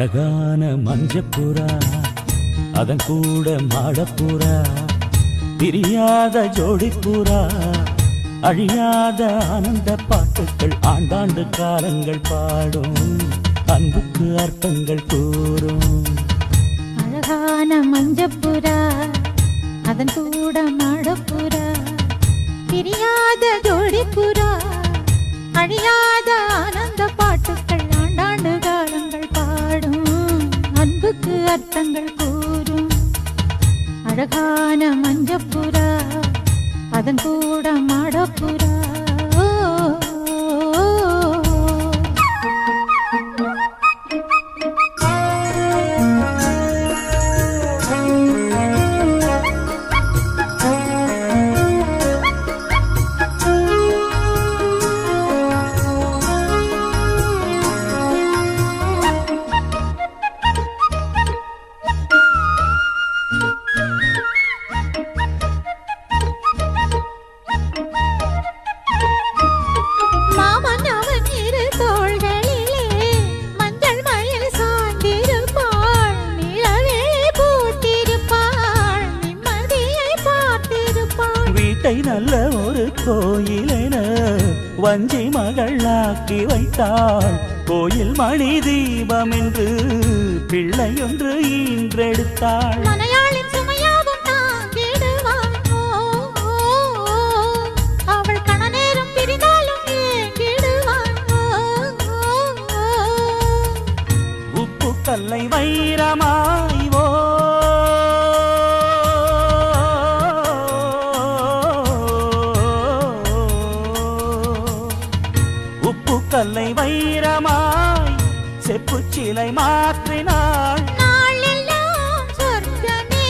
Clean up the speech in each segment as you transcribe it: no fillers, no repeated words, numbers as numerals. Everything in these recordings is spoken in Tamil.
அழகான மஞ்சப்புறா அதன் கூட மாடப்புறா பிரியாத ஜோடிப்புறா அழியாத ஆனந்த பாட்டுக்கள் ஆண்டாண்டு காலங்கள் பாடும் அன்புக்கு அர்த்தங்கள் கூறும். அழகான மஞ்சப்புறா அதன் கூட மாடப்புறா பிரியாத ஜோடிப்புறா அழியாத ஆனந்த பாட்டுக்கள் ஆண்டாண்டு காலங்கள் பாடும் அன்புக்கு அர்த்தங்கள் கூறும். அழகான மஞ்சப்புறா அதன் கூட மாடப்புறா நல்ல ஒரு கோயிலென வஞ்சி மகளாக்கி வைத்தாள். கோயில் மணி தீபம் என்று பிள்ளையொன்று ஈன்றெடுத்தாள். அவள் கணநேரம் பிரிந்தாலும் உப்பு கல்லை வைரமாய் கல்லை வைரமாய் செப்பு சிலை மாற்றினாள். நாளெல்லாம் சொர்க்கமே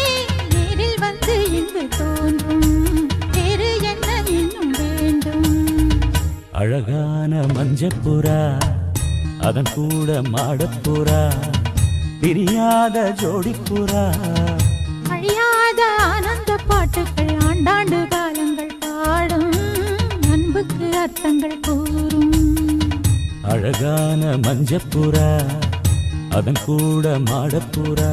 நேரில் வந்து இங்கு தோன்றும் வேறு என்ன இன்னும் வேண்டும். அழகான மஞ்சப்புறா அதன் கூட மாடப்புறா பிரியாத ஜோடிப்புறா அழியாத ஆனந்த பாட்டுக்கள் ஆண்டாண்டு காலங்கள் பாடும் அன்புக்கு அர்த்தங்கள் கூறும். அழகான மஞ்சப்புறா அதன் கூட மாடப்புறா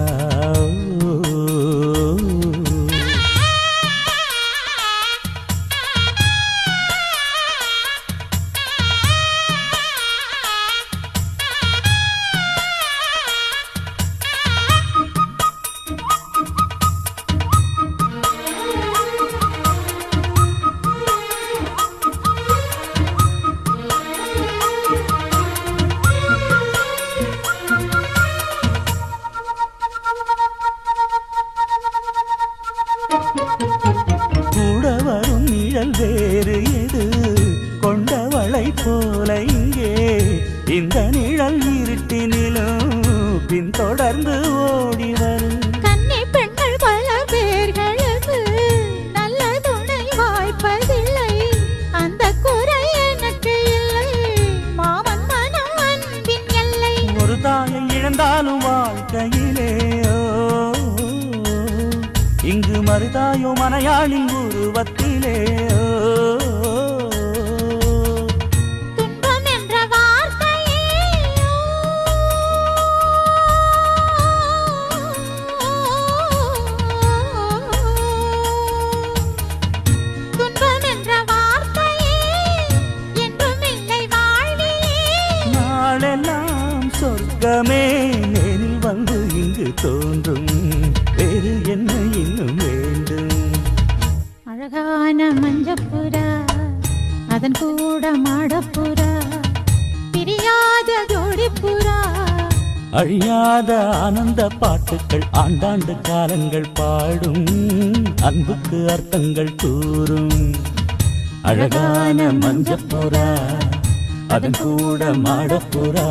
கூட வரும் நிழல் வேறு எது கொண்டவளை போல இங்கே இந்த நிழல் இருட்டினிலும் பின்தொடர்ந்து ஓடி வரும். கன்னி பெண்கள் பல பேர்களுக்கு நல்ல துணை வாய்ப்பதில்லை. அந்த குறை எனக்கு இல்லை. மாமன் மனம் அன்பின் எல்லை. ஒரு தாயை இழந்தாலும் வாழ்க்கையிலே இங்கு மருதாயோ மனையாளின் உருவத்திலே துன்பம் என்ற வார்த்தையே துன்பம் என்ற வார்த்தையே என்றும் இல்லை வாழ்விலே. நாளெல்லாம் சொர்க்கமே நேரில் வந்து இங்கு தோன்றும் வேறு என்ன இன்னும் வேண்டும். அழகான மஞ்சப்புறா அதன் கூட மாடப்புறா பிரியாத ஜோடிப்புறா அழியாத ஆனந்த பாட்டுக்கள் ஆண்டாண்டு காலங்கள் பாடும் அன்புக்கு அர்த்தங்கள் கூறும். அழகான மஞ்சப்புறா அதன் கூட மாடப்புறா